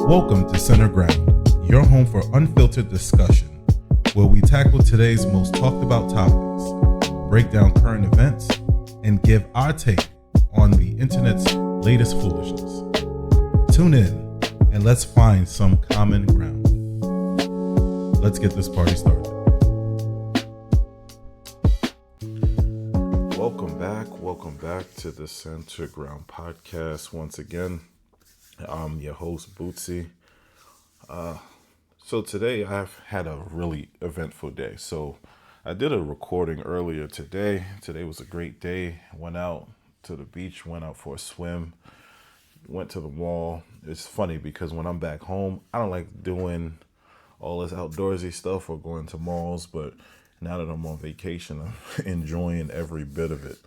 Welcome to Center Ground, your home for unfiltered discussion, where we tackle today's most talked about topics, break down current events, and give our take on the internet's latest foolishness. Tune in and let's find some common ground. Let's get this party started. Welcome back to the Center Ground podcast. Once again, I'm your host, Bootsy. So today I've had a really eventful day. So I did a recording earlier today. Today was a great day. Went out to the beach, went out for a swim, went to the mall. It's funny because when I'm back home, I don't like doing all this outdoorsy stuff or going to malls, but now that I'm on vacation, I'm enjoying every bit of it.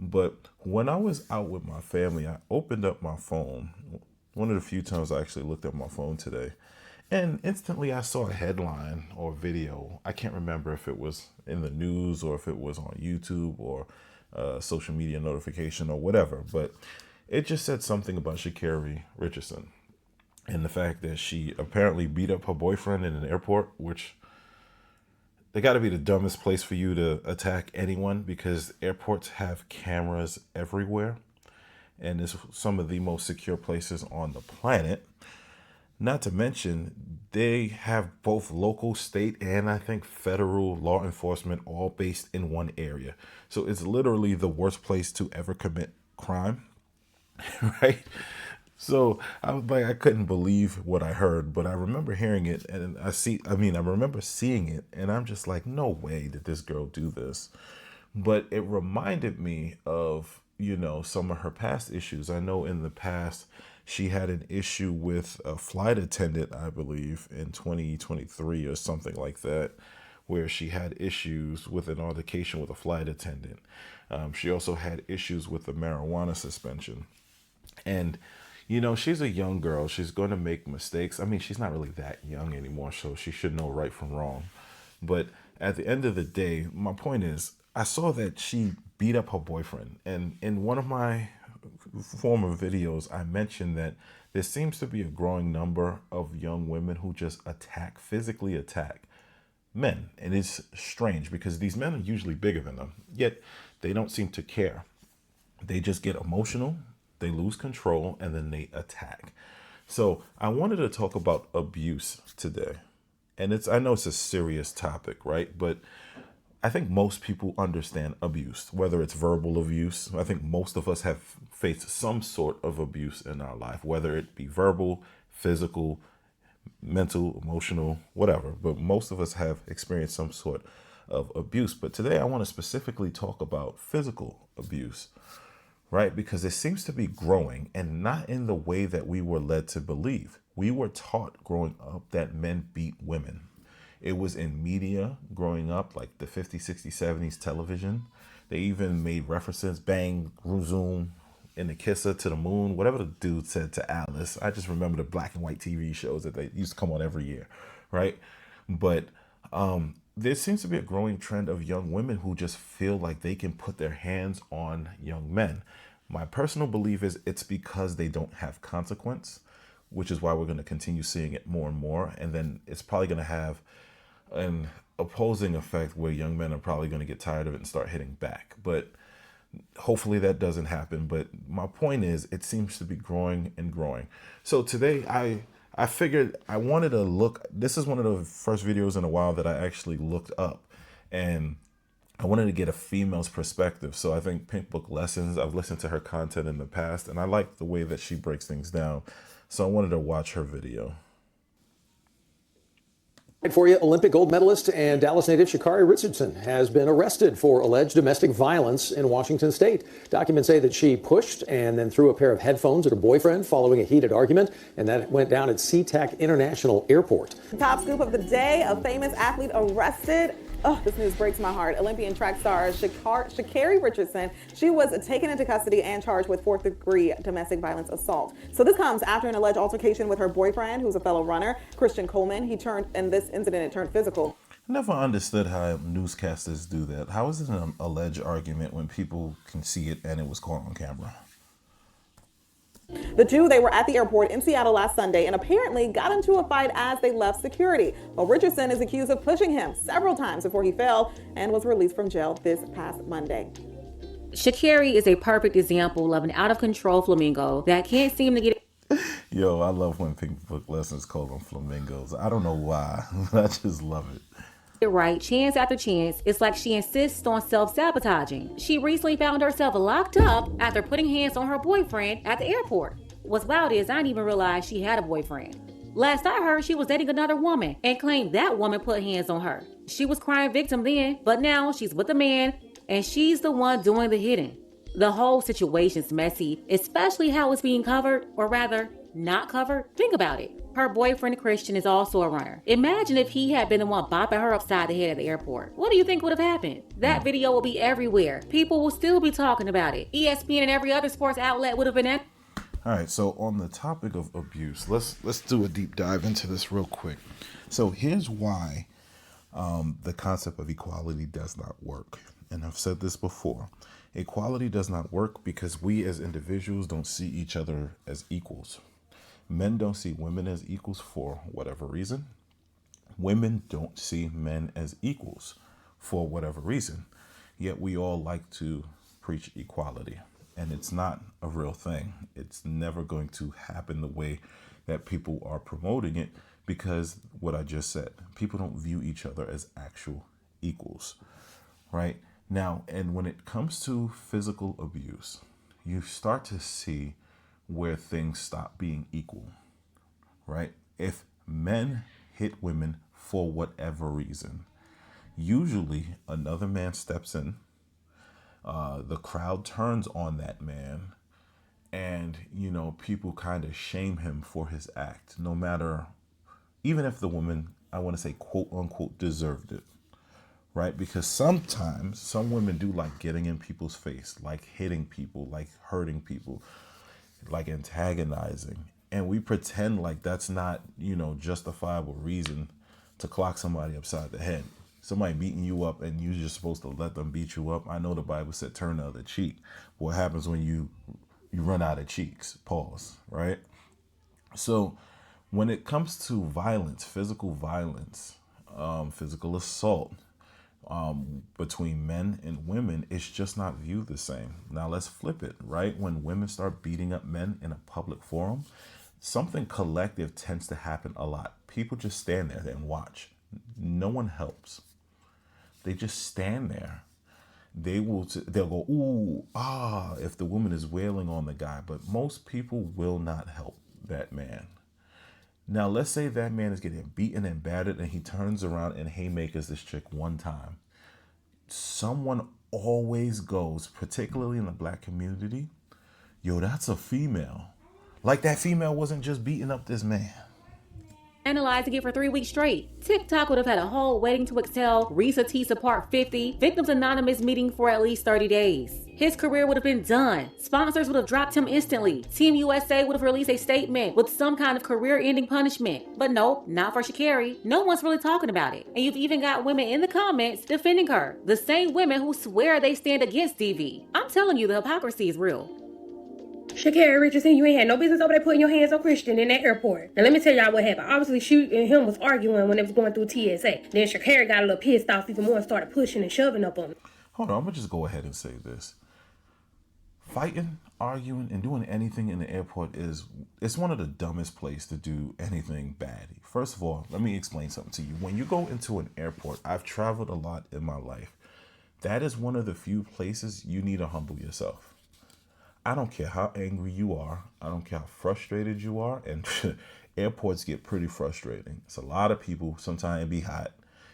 But when I was out with my family, I opened up my phone. One of the few times I actually looked at my phone today, and instantly I saw a headline or video. I can't remember if it was in the news or if it was on YouTube or social media notification or whatever, but it just said something about Sha'Carri Richardson and the fact that she apparently beat up her boyfriend in an airport, which they got to be the dumbest place for you to attack anyone, because airports have cameras everywhere. And it's some of the most secure places on the planet. Not to mention, they have both local, state, and I think federal law enforcement all based in one area. So it's literally the worst place to ever commit crime, right? So I was like, I couldn't believe what I heard, but I remember hearing it, and I remember seeing it, and I'm just like, no way did this girl do this. But it reminded me of, some of her past issues. I know in the past she had an issue with a flight attendant, I believe, in 2023 or something like that, where she had issues with an altercation with a flight attendant. She also had issues with the marijuana suspension. And, she's a young girl. She's going to make mistakes. I mean, she's not really that young anymore, so she should know right from wrong. But at the end of the day, my point is, I saw that she beat up her boyfriend. And in one of my former videos, I mentioned that there seems to be a growing number of young women who just physically attack men. And it's strange because these men are usually bigger than them, yet they don't seem to care. They just get emotional, they lose control, and then they attack. So I wanted to talk about abuse today. And I know it's a serious topic, right? But I think most people understand abuse, whether it's verbal abuse. I think most of us have faced some sort of abuse in our life, whether it be verbal, physical, mental, emotional, whatever. But most of us have experienced some sort of abuse. But today I want to specifically talk about physical abuse, right? Because it seems to be growing, and not in the way that we were led to believe. We were taught growing up that men beat women. It was in media growing up, like the 50s, 60s, 70s television. They even made references, bang, zoom, in the kisser to the moon, whatever the dude said to Alice. I just remember the black and white TV shows that they used to come on every year, right? But there seems to be a growing trend of young women who just feel like they can put their hands on young men. My personal belief is it's because they don't have consequence, which is why we're going to continue seeing it more and more. And then it's probably going to have an opposing effect where young men are probably going to get tired of it and start hitting back. But hopefully that doesn't happen. But my point is, it seems to be growing and growing. So today I figured I wanted to look. This is one of the first videos in a while that I actually looked up, and I wanted to get a female's perspective. So I think Pink Book Lessons, I've listened to her content in the past, and I like the way that she breaks things down. So I wanted to watch her video. For you, Olympic gold medalist and Dallas native Sha'Carri Richardson has been arrested for alleged domestic violence in Washington state. Documents say that she pushed and then threw a pair of headphones at her boyfriend following a heated argument, and that went down at SeaTac International Airport. Top scoop of the day, a famous athlete arrested. Oh, this news breaks my heart. Olympian track star Sha'Carri Richardson, she was taken into custody and charged with fourth-degree domestic violence assault. So this comes after an alleged altercation with her boyfriend, who's a fellow runner, Christian Coleman. In this incident, it turned physical. I never understood how newscasters do that. How is it an alleged argument when people can see it and it was caught on camera? The two, they were at the airport in Seattle last Sunday and apparently got into a fight as they left security. Well, Richardson is accused of pushing him several times before he fell and was released from jail this past Monday. Sha'Carri is a perfect example of an out-of-control flamingo that can't seem to get Yo, I love when people put lessons call them flamingos. I don't know why. I just love it. right chance after chance. It's like she insists on self-sabotaging. She recently found herself locked up after putting hands on her boyfriend at the airport. What's wild is I didn't even realize she had a boyfriend. Last I heard, she was dating another woman and claimed that woman put hands on her. She was crime victim then, but now she's with a man and she's the one doing the hitting. The whole situation's messy, especially how it's being covered, or rather, not covered. Think about it. Her boyfriend Christian is also a runner. Imagine if he had been the one bopping her upside the head at the airport. What do you think would have happened? That video will be everywhere. People will still be talking about it. ESPN and every other sports outlet would have been at. All right, so on the topic of abuse, let's do a deep dive into this real quick. So here's why the concept of equality does not work. And I've said this before. Equality does not work because we as individuals don't see each other as equals. Men don't see women as equals for whatever reason. Women don't see men as equals for whatever reason. Yet we all like to preach equality. And it's not a real thing. It's never going to happen the way that people are promoting it because what I just said, people don't view each other as actual equals, right? Now, and when it comes to physical abuse, you start to see where things stop being equal, right? If men hit women for whatever reason, usually another man steps in, the crowd turns on that man, and, you know, people kind of shame him for his act, no matter, even if the woman, I want to say, quote unquote, deserved it. Right? Because sometimes some women do like getting in people's face, like hitting people, like hurting people, like antagonizing. And we pretend like that's not, you know, justifiable reason to clock somebody upside the head. Somebody beating you up and you're just supposed to let them beat you up. I know the Bible said turn the other cheek. What happens when you run out of cheeks? Pause, right? So when it comes to violence, physical assault, between men and women, it's just not viewed the same. Now let's flip it, right? When women start beating up men in a public forum, something collective tends to happen a lot. People just stand there and watch. No one helps. They just stand there. They'll go, ooh, ah, if the woman is wailing on the guy, but most people will not help that man. Now, let's say that man is getting beaten and battered and he turns around and haymakers this chick one time. Someone always goes, particularly in the black community, yo, that's a female. Like that female wasn't just beating up this man. Analyzing it for 3 weeks straight. TikTok would have had a whole Waiting to Exhale, Risa Tisa Part 50, Victims Anonymous meeting for at least 30 days. His career would have been done. Sponsors would have dropped him instantly. Team USA would have released a statement with some kind of career-ending punishment. But nope, not for Sha'Carri. No one's really talking about it. And you've even got women in the comments defending her. The same women who swear they stand against DV. I'm telling you, the hypocrisy is real. Sha'Carri Richardson, you ain't had no business over there putting your hands on Christian in that airport. Now let me tell y'all what happened. Obviously, she and him was arguing when they was going through TSA. Then Sha'Carri got a little pissed off even more and started pushing and shoving up on him. Hold on, I'm gonna just go ahead and say this. Fighting, arguing, and doing anything in the airport it's one of the dumbest places to do anything bad. First of all, let me explain something to you. When you go into an airport, I've traveled a lot in my life. That is one of the few places you need to humble yourself. I don't care how angry you are. I don't care how frustrated you are. And airports get pretty frustrating. It's a lot of people. Sometimes it be hot.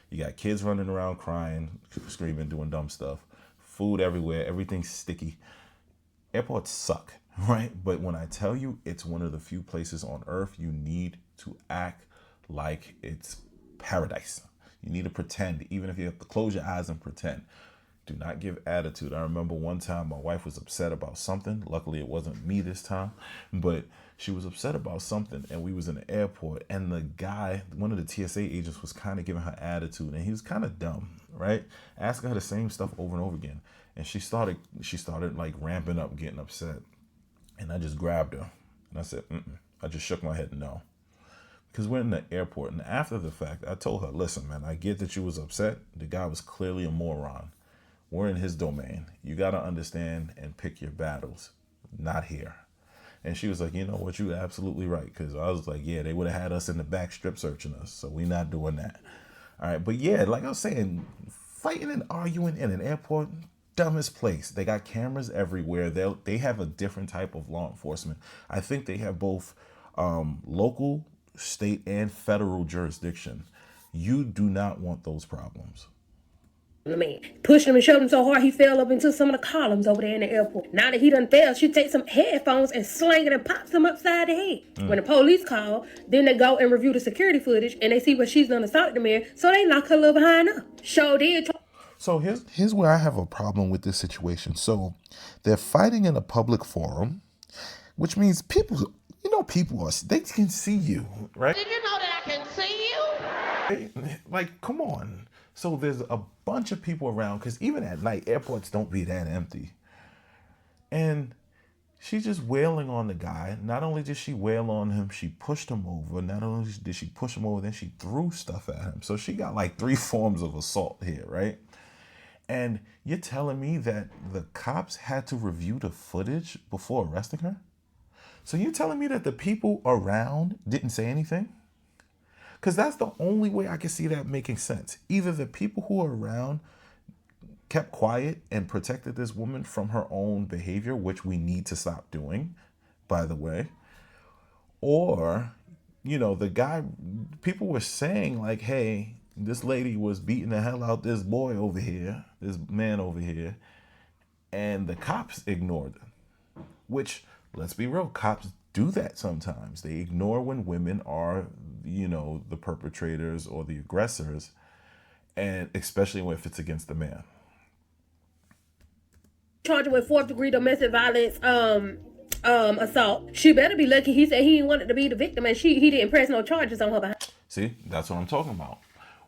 You got kids running around crying, screaming, doing dumb stuff. Food everywhere. Everything's sticky. Airports suck, right? But when I tell you it's one of the few places on earth you need to act like it's paradise. You need to pretend, even if you have to close your eyes and pretend. Do not give attitude. I remember one time my wife was upset about something. Luckily, it wasn't me this time, but she was upset about something, and we was in the airport, and the guy, one of the TSA agents, was kind of giving her attitude, and he was kind of dumb, right? Asking her the same stuff over and over again, and she started like ramping up, getting upset, and I just grabbed her. And I said, mm-mm. I just shook my head no. Because we're in the airport, and after the fact, I told her, listen, man, I get that you was upset. The guy was clearly a moron. We're in his domain. You got to understand and pick your battles, not here. And she was like, you know what, you're absolutely right. Because I was like, yeah, they would have had us in the back strip searching us, so we're not doing that. All right, but yeah, like I was saying, fighting and arguing in an airport, dumbest place. They got cameras everywhere. They have a different type of law enforcement. I think they have both local, state, and federal jurisdiction. You do not want those problems. The man pushed him and shoved him so hard he fell up into some of the columns over there in the airport. Now that he done fell, she takes some headphones and slang it and pops him upside the head. When the police call, then they go and review the security footage and they see what she's done assaulted the man, so they lock her little behind up. Sure did. So here's where I have a problem with this situation. So they're fighting in a public forum, which means people they can see you, right? Did you know that I can see you? Like, come on. So there's a bunch of people around, because even at night, airports don't be that empty. And she's just wailing on the guy. Not only did she wail on him, she pushed him over. Not only did she push him over, then she threw stuff at him. So she got like 3 forms of assault here, right? And you're telling me that the cops had to review the footage before arresting her? So you're telling me that the people around didn't say anything? Because that's the only way I can see that making sense. Either the people who are around kept quiet and protected this woman from her own behavior, which we need to stop doing, by the way, or, the guy, people were saying like, hey, this lady was beating the hell out this boy over here, this man over here, and the cops ignored it. Which, let's be real, cops do that sometimes. They ignore when women are, the perpetrators or the aggressors, and especially if it's against the man. Charged with 4th-degree domestic violence assault. She better be lucky he said he wanted to be the victim and he didn't press no charges on her behind. See, that's what I'm talking about.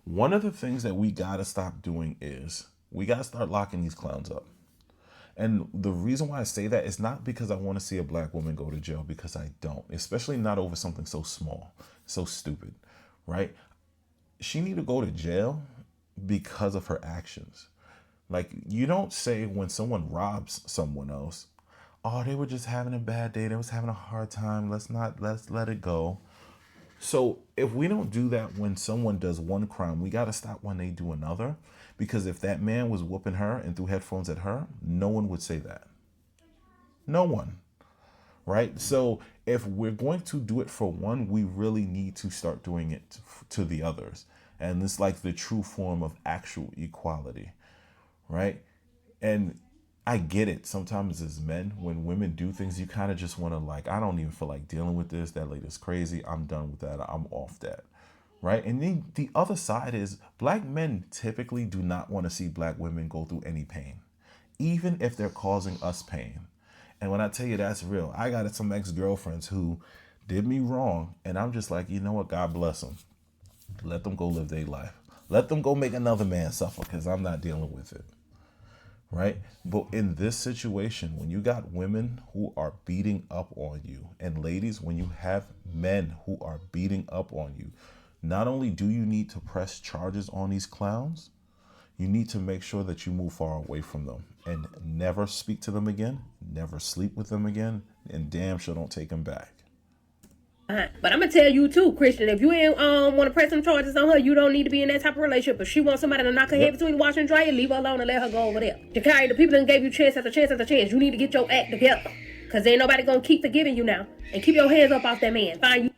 One of the things that we got to stop doing is we got to start locking these clowns up. And the reason why I say that is not because I want to see a black woman go to jail, because I don't, especially not over something so small, so stupid, right? She need to go to jail because of her actions. Like, you don't say when someone robs someone else, oh, they were just having a bad day, they was having a hard time, let's let it go. So if we don't do that when someone does one crime, we got to stop when they do another. Because if that man was whooping her and threw headphones at her, no one would say that. No one. Right? So if we're going to do it for one, we really need to start doing it to the others. And it's like the true form of actual equality. Right? And I get it. Sometimes as men, when women do things, you kind of just want to I don't even feel like dealing with this. That lady's crazy. I'm done with that. I'm off that. Right? And then the other side is black men typically do not want to see black women go through any pain, even if they're causing us pain. And when I tell you that's real, I got some ex-girlfriends who did me wrong. And I'm just like, you know what? God bless them. Let them go live their life. Let them go make another man suffer, because I'm not dealing with it. Right? But in this situation, when you got women who are beating up on you, and ladies, when you have men who are beating up on you, not only do you need to press charges on these clowns, you need to make sure that you move far away from them and never speak to them again, never sleep with them again, and damn sure don't take them back. But I'm gonna tell you too, Christian, if you ain't want to press some charges on her, you don't need to be in that type of relationship. If she wants somebody to knock her head between the washer and dryer, leave her alone and let her go over there. Sha'Carri, the people that gave you chance after chance after chance, you need to get your act together, because ain't nobody gonna keep forgiving you now. And keep your hands up off that man. Fine you.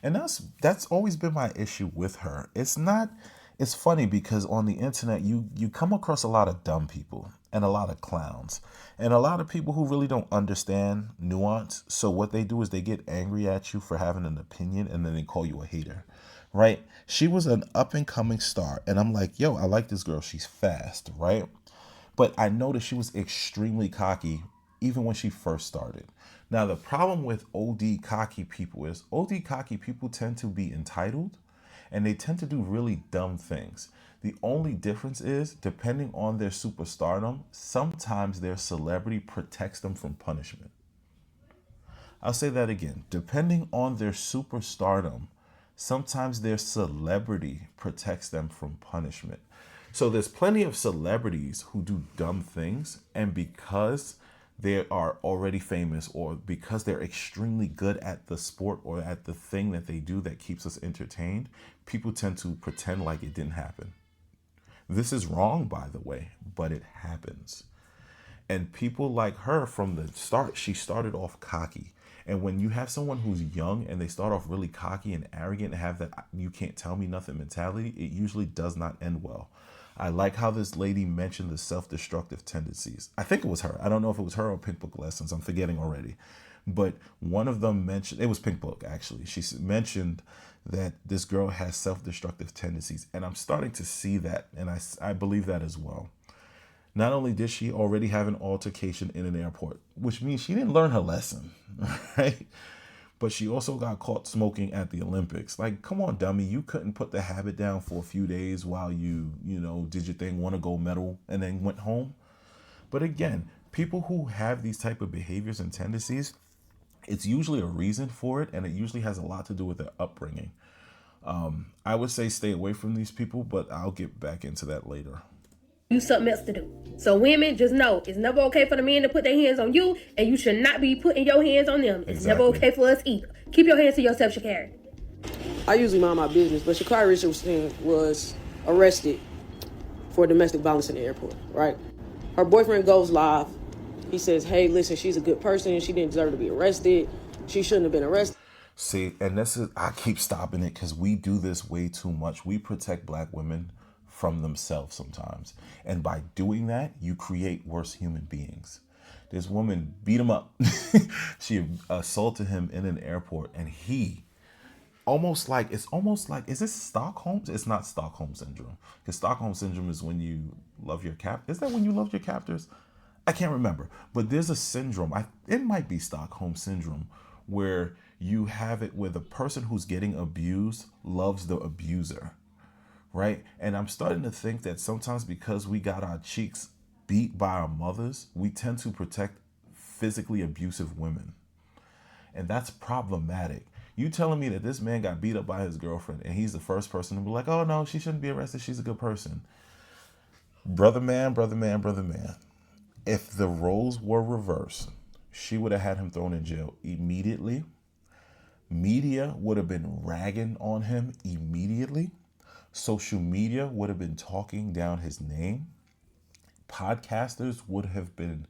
And that's always been my issue with her. It's funny because on the internet, you come across a lot of dumb people and a lot of clowns and a lot of people who really don't understand nuance. So what they do is they get angry at you for having an opinion, and then they call you a hater, right? She was an up and coming star, and I'm like, yo, I like this girl. She's fast, right? But I noticed she was extremely cocky even when she first started. Now, the problem with OD cocky people is OD cocky people tend to be entitled, and they tend to do really dumb things. The only difference is, depending on their superstardom, sometimes their celebrity protects them from punishment. I'll say that again. Depending on their superstardom, sometimes their celebrity protects them from punishment. So there's plenty of celebrities who do dumb things, and because they are already famous or because they're extremely good at the sport or at the thing that they do that keeps us entertained, people tend to pretend like it didn't happen. This is wrong, by the way, but it happens. And people like her from the start, she started off cocky. And when you have someone who's young and they start off really cocky and arrogant and have that you can't tell me nothing mentality, it usually does not end well. I like how this lady mentioned the self-destructive tendencies. I think it was her. I don't know if it was her or Pink Book Lessons. I'm forgetting already. But one of them mentioned, it was Pink Book actually. She mentioned that this girl has self-destructive tendencies. And I'm starting to see that. And I believe that as well. Not only did she already have an altercation in an airport, which means she didn't learn her lesson, right? But she also got caught smoking at the Olympics. Like, come on, dummy. You couldn't put the habit down for a few days while you did your thing, won a gold medal, and then went home. But again, people who have these type of behaviors and tendencies, it's usually a reason for it, and it usually has a lot to do with their upbringing. I would say stay away from these people, but I'll get back into that later. You something else to do. So women, just know it's never okay for the men to put their hands on you, and you should not be putting your hands on them. It's never okay for us either. Keep your hands to yourself, Sha'Carri. I usually mind my business, but Sha'Carri Richardson was arrested for domestic violence in the airport, right? Her boyfriend goes live. He says, hey, listen, she's a good person. She didn't deserve to be arrested. She shouldn't have been arrested. See, and I keep stopping it because we do this way too much. We protect black women from themselves sometimes. And by doing that, you create worse human beings. This woman beat him up. She assaulted him in an airport, and he is this Stockholm? It's not Stockholm syndrome. Because Stockholm syndrome is when you love your is that when you love your captors? I can't remember. But there's a syndrome. It might be Stockholm syndrome, where you have it where the person who's getting abused loves the abuser. Right? And I'm starting to think that sometimes because we got our cheeks beat by our mothers, we tend to protect physically abusive women. And that's problematic. You telling me that this man got beat up by his girlfriend and he's the first person to be like, oh no, she shouldn't be arrested. She's a good person. Brother man. If the roles were reversed, she would have had him thrown in jail immediately. Media would have been ragging on him immediately. Social media would have been talking down his name. Podcasters would have been,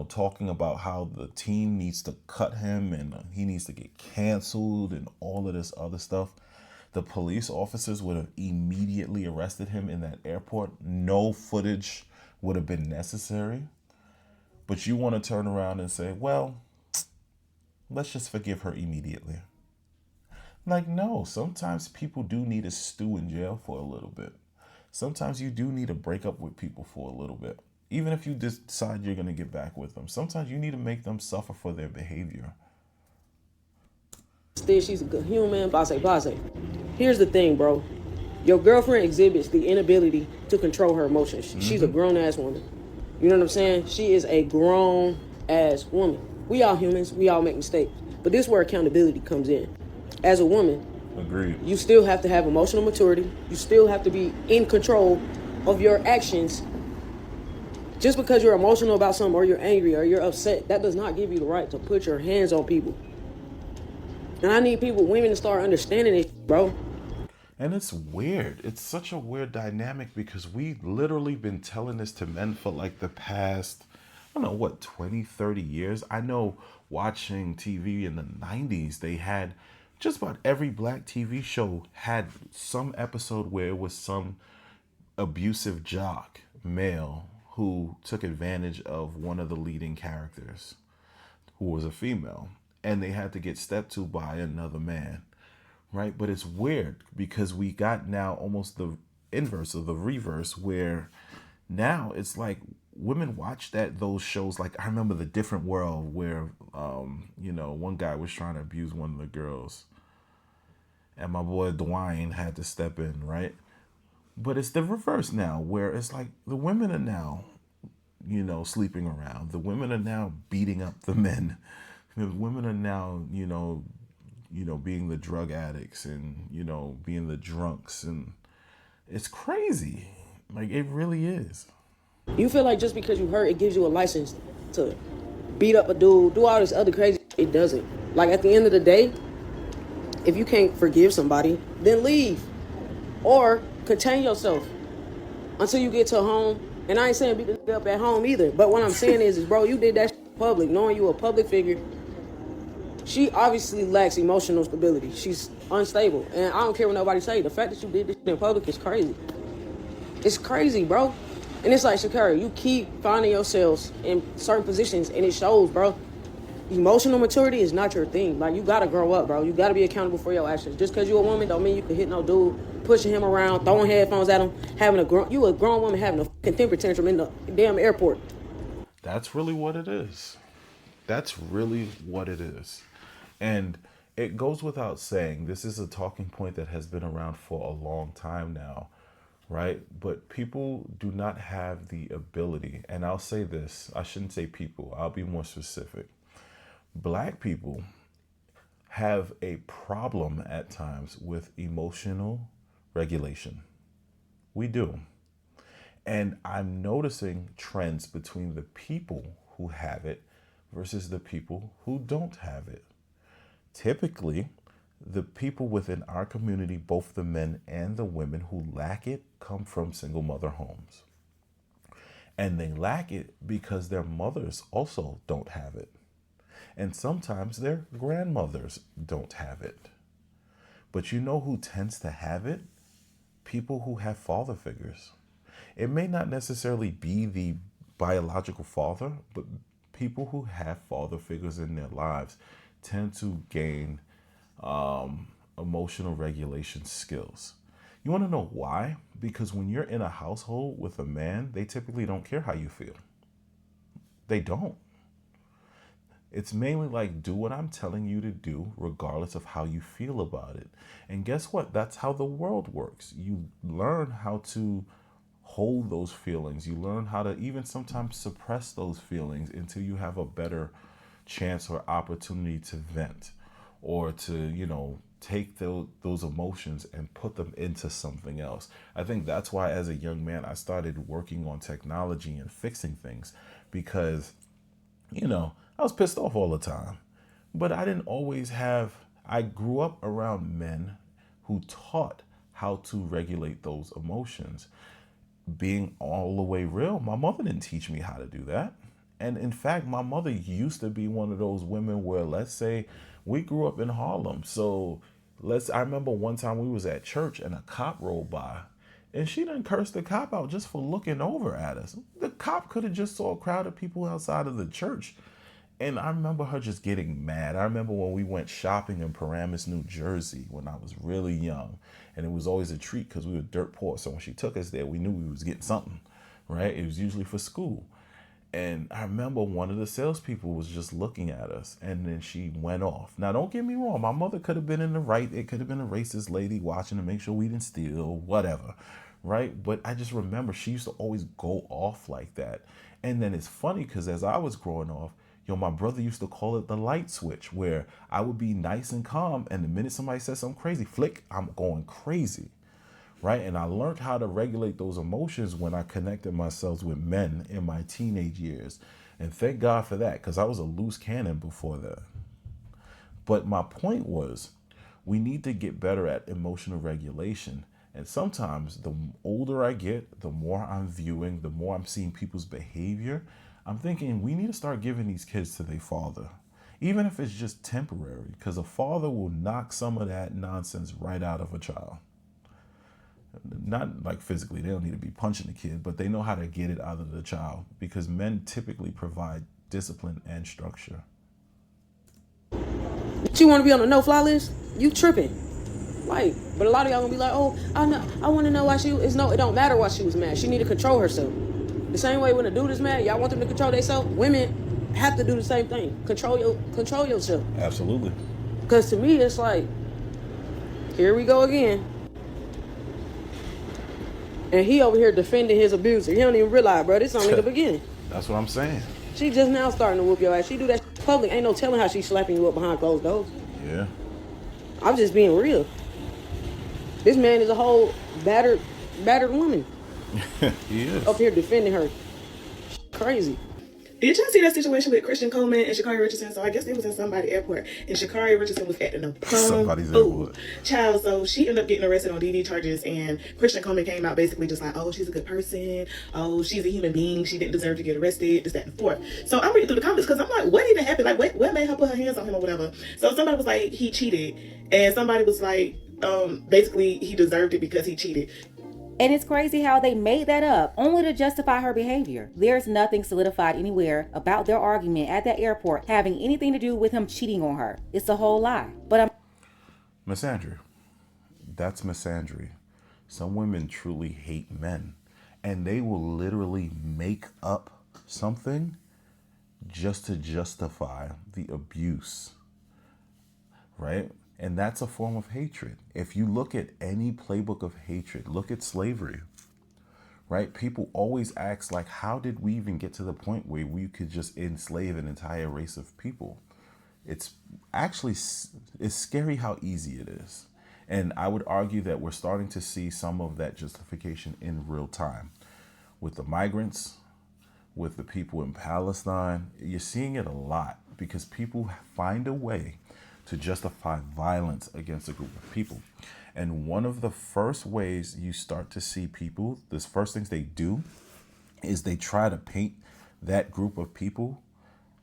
talking about how the team needs to cut him and he needs to get canceled and all of this other stuff. The police officers would have immediately arrested him in that airport. No footage would have been necessary. But you want to turn around and say, well, let's just forgive her immediately. Like, no, sometimes people do need to stew in jail for a little bit. Sometimes you do need to break up with people for a little bit. Even if you decide you're going to get back with them. Sometimes you need to make them suffer for their behavior. She's a good human, blase. Here's the thing, bro. Your girlfriend exhibits the inability to control her emotions. She's a grown-ass woman. You know what I'm saying? She is a grown-ass woman. We all humans. We all make mistakes. But this is where accountability comes in. As a woman, agreed, you still have to have emotional maturity. You still have to be in control of your actions. Just because you're emotional about something or you're angry or you're upset, that does not give you the right to put your hands on people. And I need women to start understanding it, bro. And it's weird. It's such a weird dynamic because we literally been telling this to men for like the past, 20, 30 years. I know watching TV in the 90s, they had just about every black TV show had some episode where it was some abusive jock, male, who took advantage of one of the leading characters, who was a female, and they had to get stepped to by another man, right? But it's weird because we got now almost the inverse of the reverse, where now it's like women watch those shows. Like I remember The Different World, where one guy was trying to abuse one of the girls, and my boy Dwayne had to step in, right? But it's the reverse now, where it's like the women are now, sleeping around. The women are now beating up the men Women are now, being the drug addicts and, being the drunks. And it's crazy. Like, it really is. You feel like just because you hurt, it gives you a license to beat up a dude, do all this other crazy. It doesn't. Like, at the end of the day, if you can't forgive somebody, then leave. Or contain yourself until you get to home. And I ain't saying beat the nigga up at home either. But what I'm saying is bro, you did that shit in public, knowing you a public figure. She obviously lacks emotional stability. She's unstable. And I don't care what nobody say. The fact that you did this shit in public is crazy. It's crazy, bro. And it's like, Sha'Carri, you keep finding yourselves in certain positions, and it shows, bro. Emotional maturity is not your thing. Like, you gotta grow up, bro. You gotta be accountable for your actions. Just because you're a woman don't mean you can hit no dude, pushing him around, throwing headphones at him, you a grown woman having a fucking temper tantrum in the damn airport. That's really what it is. That's really what it is. And it goes without saying, this is a talking point that has been around for a long time now, right? But people do not have the ability, and I'll say this, I shouldn't say people, I'll be more specific. Black people have a problem at times with emotional regulation. We do. And I'm noticing trends between the people who have it versus the people who don't have it. Typically, the people within our community, both the men and the women who lack it, come from single mother homes. And they lack it because their mothers also don't have it. And sometimes their grandmothers don't have it. But you know who tends to have it? People who have father figures. It may not necessarily be the biological father, but people who have father figures in their lives tend to gain emotional regulation skills. You want to know why? Because when you're in a household with a man, they typically don't care how you feel. They don't. It's mainly like, do what I'm telling you to do, regardless of how you feel about it. And guess what? That's how the world works. You learn how to hold those feelings. You learn how to even sometimes suppress those feelings until you have a better chance or opportunity to vent or to, take those emotions and put them into something else. I think that's why as a young man, I started working on technology and fixing things because, I was pissed off all the time, but I didn't always I grew up around men who taught how to regulate those emotions. Being all the way real, my mother didn't teach me how to do that. And in fact, my mother used to be one of those women where, let's say, we grew up in Harlem. So I remember one time we was at church and a cop rolled by and she didn't curse the cop out just for looking over at us. The cop could have just saw a crowd of people outside of the church. And I remember her just getting mad. I remember when we went shopping in Paramus, New Jersey, when I was really young. And it was always a treat because we were dirt poor. So when she took us there, we knew we was getting something, right? It was usually for school. And I remember one of the salespeople was just looking at us and then she went off. Now, don't get me wrong. My mother could have been in the right. It could have been a racist lady watching to make sure we didn't steal, whatever, right? But I just remember she used to always go off like that. And then it's funny because as I was growing off, my brother used to call it the light switch, where I would be nice and calm. And the minute somebody says something crazy, flick, I'm going crazy. Right. And I learned how to regulate those emotions when I connected myself with men in my teenage years. And thank God for that, because I was a loose cannon before that. But my point was, we need to get better at emotional regulation. And sometimes the older I get, the more I'm viewing, the more I'm seeing people's behavior. I'm thinking we need to start giving these kids to their father, even if it's just temporary, because a father will knock some of that nonsense right out of a child. Not like physically, they don't need to be punching the kid, but they know how to get it out of the child because men typically provide discipline and structure. She want to be on the no-fly list? You tripping. Like, but a lot of y'all gonna be like, oh, I want to know why it don't matter why she was mad. She need to control herself. The same way when a dude is mad, y'all want them to control themselves. Women have to do the same thing. Control yourself. Absolutely. Because to me, it's like, here we go again. And he over here defending his abuser. He don't even realize, bro, this only the beginning. That's what I'm saying. She just now starting to whoop your ass. She do that public, ain't no telling how she's slapping you up behind closed doors. Yeah. I'm just being real. This man is a whole battered woman. He is. Up here defending her. Crazy. Did y'all see that situation with Christian Coleman and Sha'Carri Richardson? So I guess they was in somebody's airport, and Sha'Carri Richardson was acting a Somebody's airport. Child, so she ended up getting arrested on DV charges, and Christian Coleman came out basically just like, oh, she's a good person, oh, she's a human being, she didn't deserve to get arrested, this, that, and forth. So I'm reading through the comments because I'm like, what even happened? Like, what made her put her hands on him or whatever? So somebody was like, he cheated, and somebody was like, basically he deserved it because he cheated. And it's crazy how they made that up only to justify her behavior. There's nothing solidified anywhere about their argument at that airport having anything to do with him cheating on her. It's a whole lie. But Misandry. That's misandry. Some women truly hate men, and they will literally make up something just to justify the abuse, right? And that's a form of hatred. If you look at any playbook of hatred, look at slavery, right? People always ask, like, how did we even get to the point where we could just enslave an entire race of people? It's actually, it's scary how easy it is. And I would argue that we're starting to see some of that justification in real time. With the migrants, with the people in Palestine, you're seeing it a lot because people find a way to justify violence against a group of people. And one of the first ways you start to see people, the first things they do is they try to paint that group of people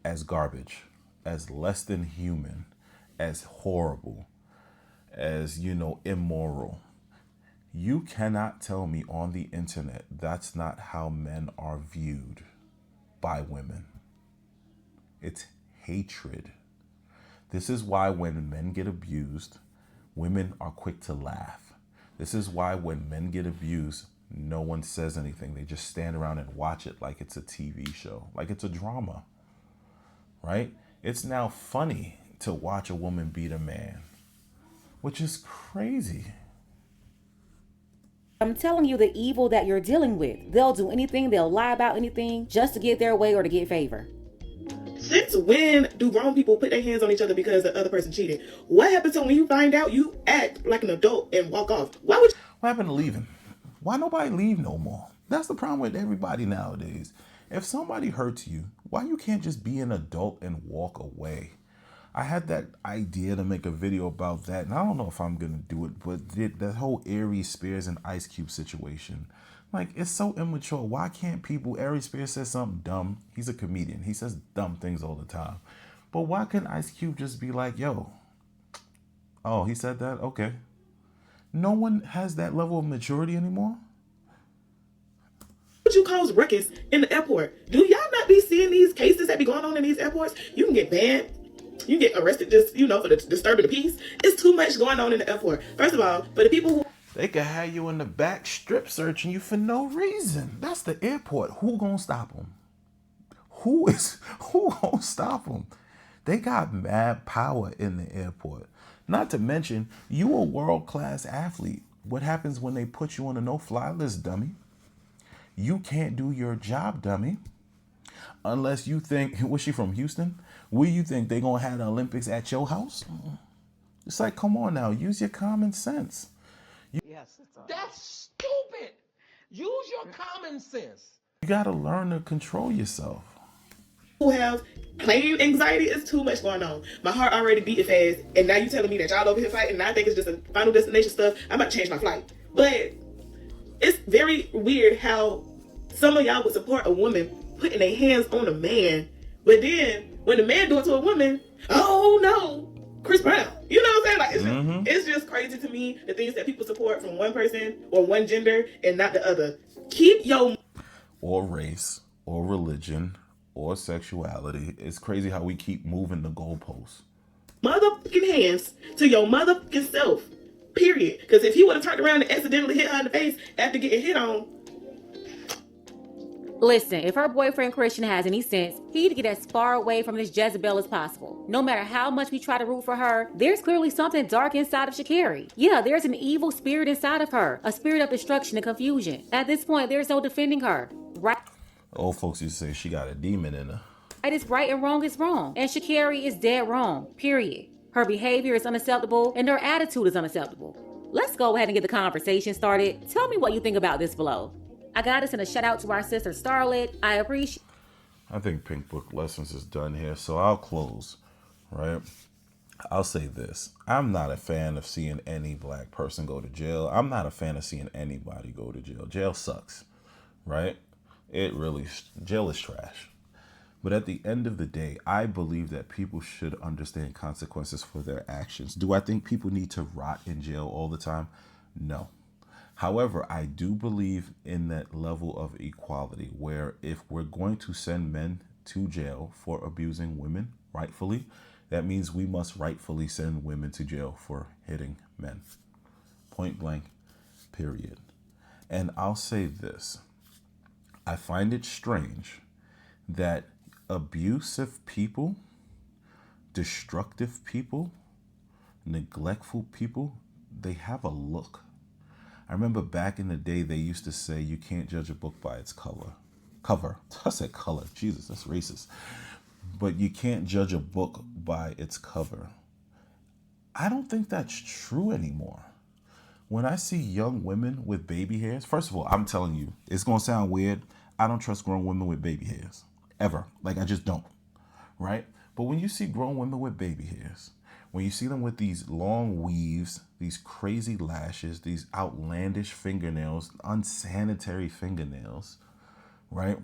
as garbage, as less than human, as horrible, as, immoral. You cannot tell me on the internet that's not how men are viewed by women. It's hatred. This is why when men get abused, women are quick to laugh. This is why when men get abused, no one says anything. They just stand around and watch it like it's a TV show, like it's a drama, right? It's now funny to watch a woman beat a man, which is crazy. I'm telling you the evil that you're dealing with. They'll do anything, they'll lie about anything just to get their way or to get favor. Since when do grown people put their hands on each other because the other person cheated? What happens to when you find out you act like an adult and walk off? Why would you? What happened to leaving? Why nobody leave no more? That's the problem with everybody nowadays. If somebody hurts you, why you can't just be an adult and walk away? I had that idea to make a video about that, and I don't know if I'm gonna do it, but that whole Aries Spears and Ice Cube situation, like, it's so immature. Why can't people? Aries Spears says something dumb. He's a comedian. He says dumb things all the time. But why couldn't Ice Cube just be like, yo, oh, he said that? Okay. No one has that level of maturity anymore. Would you cause ruckus in the airport? Do y'all not be seeing these cases that be going on in these airports? You can get banned. You get arrested just, for the disturbing the peace. It's too much going on in the airport. First of all, for the people who... They could have you in the back strip searching you for no reason. That's the airport. Who gonna stop them? Who gonna stop them? They got mad power in the airport. Not to mention, you a world-class athlete. What happens when they put you on a no-fly list, dummy? You can't do your job, dummy. Unless you think, was she from Houston? Where you think they gonna have the Olympics at your house? It's like, come on now, use your common sense. Yes, that's stupid. Use your common sense. You gotta learn to control yourself. who have plane anxiety, it's too much going on. My heart already beating fast, and now you telling me that y'all over here fighting, and I think it's just a final destination stuff. I'm about to change my flight. But it's very weird how some of y'all would support a woman putting their hands on a man, but then when the man do it to a woman, oh no, Chris Brown. You know what I'm saying? Like it's just crazy to me, the things that people support from one person or one gender and not the other. Keep your or race or religion or sexuality. It's crazy how we keep moving the goalposts. motherfucking hands to your motherfucking self. Period. Because if he would have turned around and accidentally hit her in the face after getting hit on. Listen, if her boyfriend Christian has any sense, he need to get as far away from this Jezebel as possible. No matter how much we try to root for her, there's clearly something dark inside of Sha'Carri. Yeah, there's an evil spirit inside of her, a spirit of destruction and confusion. At this point, there's no defending her, right? Old folks used to say she got a demon in her. It is right and wrong is wrong. And Sha'Carri is dead wrong, period. Her behavior is unacceptable and her attitude is unacceptable. Let's go ahead and get the conversation started. Tell me what you think about this below. I got us in a shout out to our sister Starlet. I appreciate. I think Pink Book Lessons is done here, so I'll close, right? I'll say this. I'm not a fan of seeing any black person go to jail. I'm not a fan of seeing anybody go to jail. Jail sucks, right? Jail is trash. But at the end of the day, I believe that people should understand consequences for their actions. Do I think people need to rot in jail all the time? No. However, I do believe in that level of equality where if we're going to send men to jail for abusing women rightfully, that means we must rightfully send women to jail for hitting men. Point blank, period. And I'll say this. I find it strange that abusive people, destructive people, neglectful people, they have a look. I remember back in the day, they used to say, you can't judge a book by its cover. I said color. Jesus, that's racist. But you can't judge a book by its cover. I don't think that's true anymore. When I see young women with baby hairs, first of all, I'm telling you, it's going to sound weird. I don't trust grown women with baby hairs. Ever. Like, I just don't. Right? But when you see grown women with baby hairs, when you see them with these long weaves, these crazy lashes, these outlandish fingernails, unsanitary fingernails, right?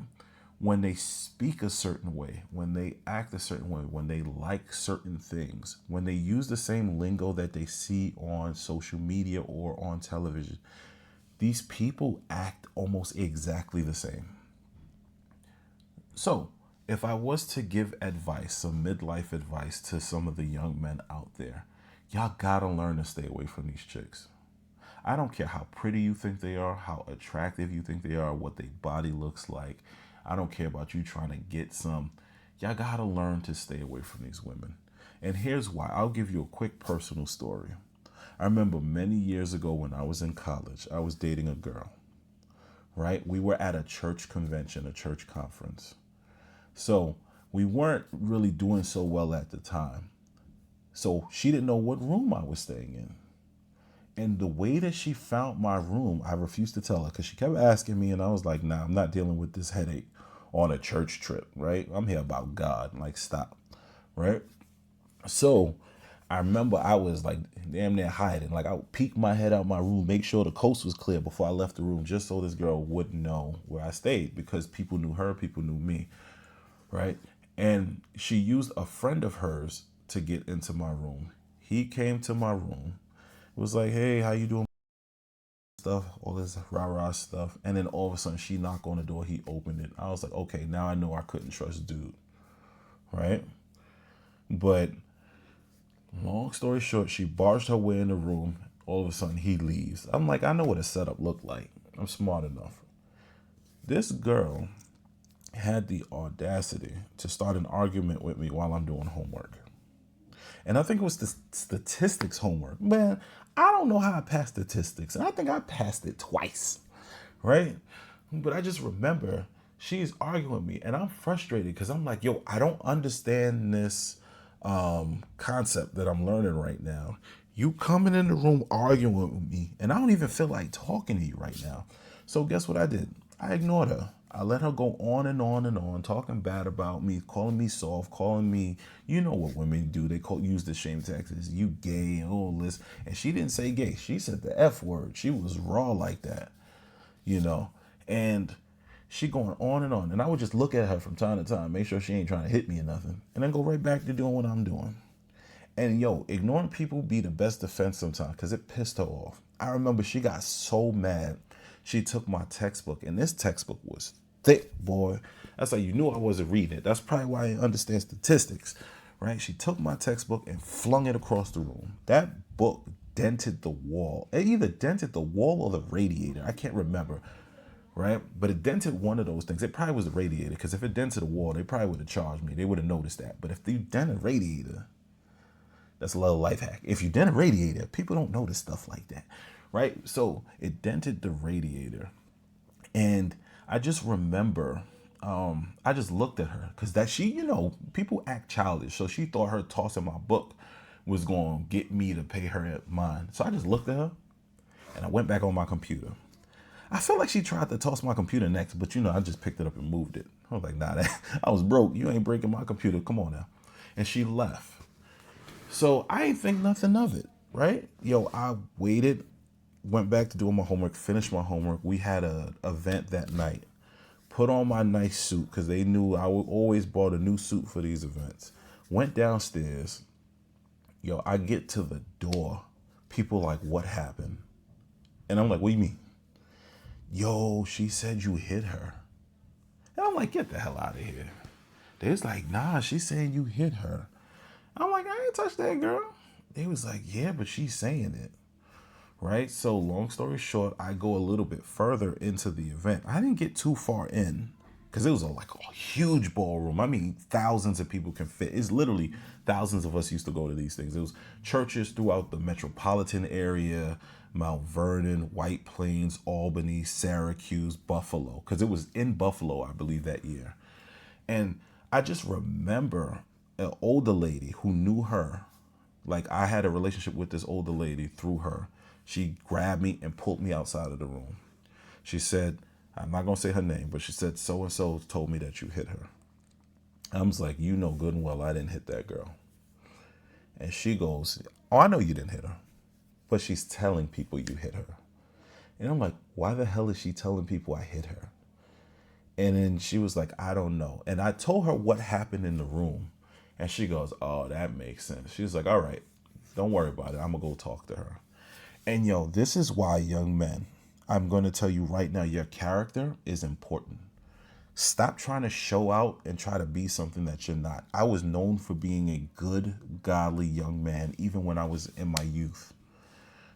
When they speak a certain way, when they act a certain way, when they like certain things, when they use the same lingo that they see on social media or on television, these people act almost exactly the same. So, if I was to give advice, some midlife advice to some of the young men out there, y'all gotta learn to stay away from these chicks. I don't care how pretty you think they are, how attractive you think they are, what their body looks like. I don't care about you trying to get some. Y'all gotta learn to stay away from these women. And here's why. I'll give you a quick personal story. I remember many years ago when I was in college, I was dating a girl, right? We were at a church convention, a church conference. So we weren't really doing so well at the time. So she didn't know what room I was staying in. And the way that she found my room, I refused to tell her because she kept asking me and I was like, nah, I'm not dealing with this headache on a church trip, right? I'm here about God, like stop, right? So I remember I was like damn near hiding. Like I would peek my head out my room, make sure the coast was clear before I left the room just so this girl wouldn't know where I stayed because people knew her, people knew me. Right. And she used a friend of hers to get into my room. He came to my room, was like, hey, how you doing? Stuff, all this rah-rah stuff. And then all of a sudden she knocked on the door. He opened it. I was like, okay, now I know I couldn't trust dude. Right. But long story short, she barged her way in the room. All of a sudden he leaves. I'm like, I know what a setup looked like. I'm smart enough. This girl had the audacity to start an argument with me while I'm doing homework. And I think it was the statistics homework. Man, I don't know how I passed statistics. And I think I passed it twice, right? But I just remember she's arguing with me and I'm frustrated because I'm like, yo, I don't understand this concept that I'm learning right now. You coming in the room arguing with me and I don't even feel like talking to you right now. So guess what I did? I ignored her. I let her go on and on and on, talking bad about me, calling me soft, calling me, you know what women do. They use the shame tactics, you gay and all this. And she didn't say gay. She said the F word. She was raw like that, you know. And she going on and on. And I would just look at her from time to time, make sure she ain't trying to hit me or nothing. And then go right back to doing what I'm doing. And yo, ignoring people be the best defense sometimes because it pissed her off. I remember she got so mad. She took my textbook, and this textbook was thick, boy. That's how you knew I wasn't reading it. That's probably why I understand statistics, right? She took my textbook and flung it across the room. That book dented the wall. It either dented the wall or the radiator. I can't remember, right? But it dented one of those things. It probably was the radiator, because if it dented the wall, they probably would have charged me. They would have noticed that. But if you dent a radiator, that's a little life hack. If you dent a radiator, people don't notice stuff like that, right? So it dented the radiator. And I just remember I just looked at her because that she, people act childish. So she thought her tossing my book was going to get me to pay her mine. So I just looked at her and I went back on my computer. I felt like she tried to toss my computer next, but I just picked it up and moved it. I was like, nah, I was broke. You ain't breaking my computer. Come on now. And she left. So I ain't think nothing of it, right? I waited, went back to doing my homework, finished my homework. We had a event that night. Put on my nice suit because they knew I always bought a new suit for these events. Went downstairs. I get to the door. People like, what happened? And I'm like, what do you mean? She said you hit her. And I'm like, get the hell out of here. They was like, nah, she's saying you hit her. I'm like, I ain't touched that girl. They was like, yeah, but she's saying it. Right? So long story short, I go a little bit further into the event. I didn't get too far in because it was a huge ballroom. I mean, thousands of people can fit. It's literally thousands of us used to go to these things. It was churches throughout the metropolitan area, Mount Vernon, White Plains, Albany, Syracuse, Buffalo, because it was in Buffalo, I believe, that year. And I just remember an older lady who knew her. Like, I had a relationship with this older lady through her. She grabbed me and pulled me outside of the room. She said, I'm not going to say her name, but she said, so-and-so told me that you hit her. I was like, you know good and well I didn't hit that girl. And she goes, oh, I know you didn't hit her, but she's telling people you hit her. And I'm like, why the hell is she telling people I hit her? And then she was like, I don't know. And I told her what happened in the room. And she goes, oh, that makes sense. She was like, all right, don't worry about it. I'm going to go talk to her. And this is why, young men, I'm going to tell you right now, your character is important. Stop trying to show out and try to be something that you're not. I was known for being a good, godly young man, even when I was in my youth.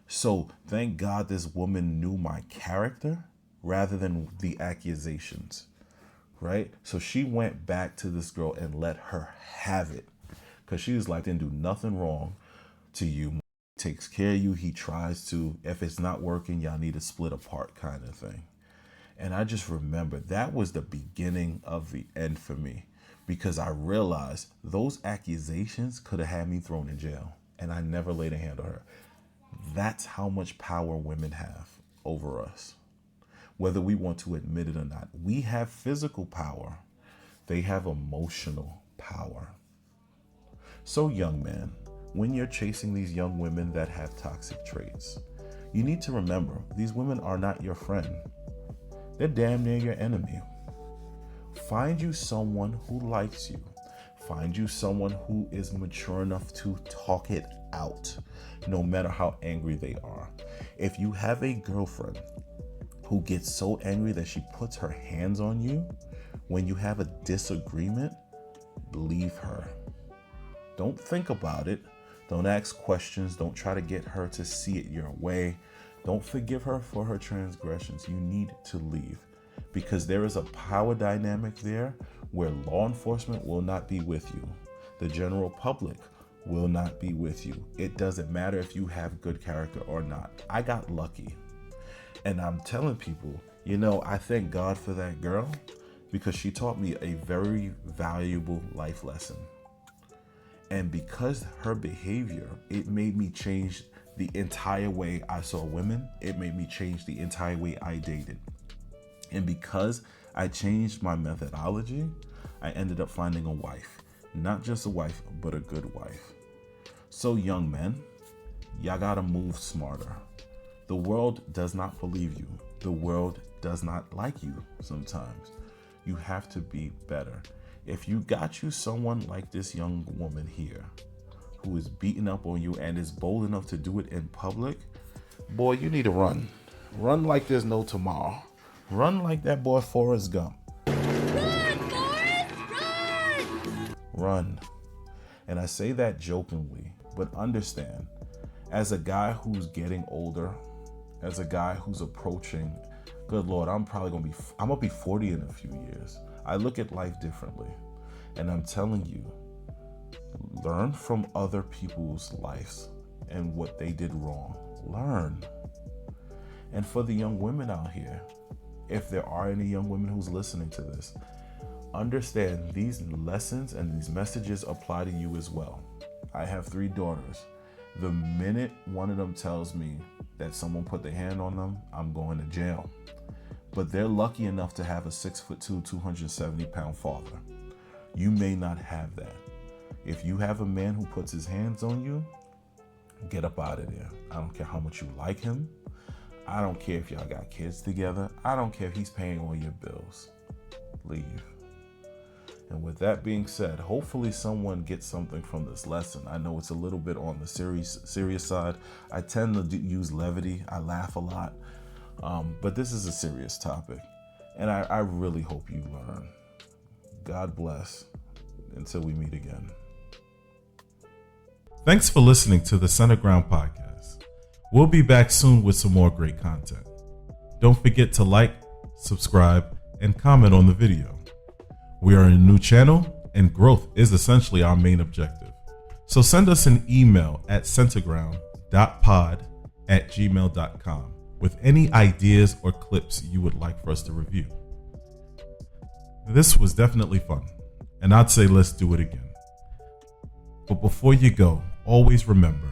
So thank God this woman knew my character rather than the accusations, right? So she went back to this girl and let her have it because she was like, didn't do nothing wrong to you. Takes care of you. He tries to. If it's not working, y'all need to split apart kind of thing. And I just remember that was the beginning of the end for me because I realized those accusations could have had me thrown in jail and I never laid a hand on her. That's how much power women have over us. Whether we want to admit it or not, we have physical power. They have emotional power. So young man, when you're chasing these young women that have toxic traits, you need to remember these women are not your friend. They're damn near your enemy. Find you someone who likes you. Find you someone who is mature enough to talk it out, no matter how angry they are. If you have a girlfriend who gets so angry that she puts her hands on you, when you have a disagreement, leave her. Don't think about it. Don't ask questions. Don't try to get her to see it your way. Don't forgive her for her transgressions. You need to leave because there is a power dynamic there where law enforcement will not be with you. The general public will not be with you. It doesn't matter if you have good character or not. I got lucky. And I'm telling people, I thank God for that girl because she taught me a very valuable life lesson. And because her behavior, it made me change the entire way I saw women. It made me change the entire way I dated. And because I changed my methodology, I ended up finding a wife. Not just a wife, but a good wife. So young men, y'all gotta move smarter. The world does not believe you. The world does not like you sometimes. You have to be better. If you got you someone like this young woman here who is beating up on you and is bold enough to do it in public, boy, you need to run. Run like there's no tomorrow. Run like that boy Forrest Gump. Run, Forrest, run! Run. And I say that jokingly, but understand, as a guy who's getting older, as a guy who's approaching, good Lord, I'm gonna be 40 in a few years. I look at life differently. And I'm telling you, learn from other people's lives and what they did wrong. Learn. And for the young women out here, if there are any young women who's listening to this, understand these lessons and these messages apply to you as well. I have 3 daughters. The minute one of them tells me that someone put their hand on them, I'm going to jail. But they're lucky enough to have a 6'2", 270-pound father. You may not have that. If you have a man who puts his hands on you, get up out of there. I don't care how much you like him. I don't care if y'all got kids together. I don't care if he's paying all your bills. Leave. And with that being said, hopefully someone gets something from this lesson. I know it's a little bit on the serious side. I tend to use levity. I laugh a lot. But this is a serious topic. And I really hope you learn. God bless. Until we meet again. Thanks for listening to the Center Ground Podcast. We'll be back soon with some more great content. Don't forget to like, subscribe, and comment on the video. We are a new channel, and growth is essentially our main objective. So send us an email at centerground.pod@gmail.com with any ideas or clips you would like for us to review. This was definitely fun, and I'd say let's do it again. But before you go, always remember,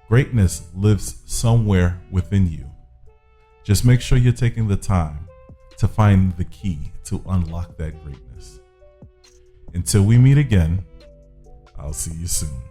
greatness lives somewhere within you. Just make sure you're taking the time to find the key to unlock that greatness. Until we meet again, I'll see you soon.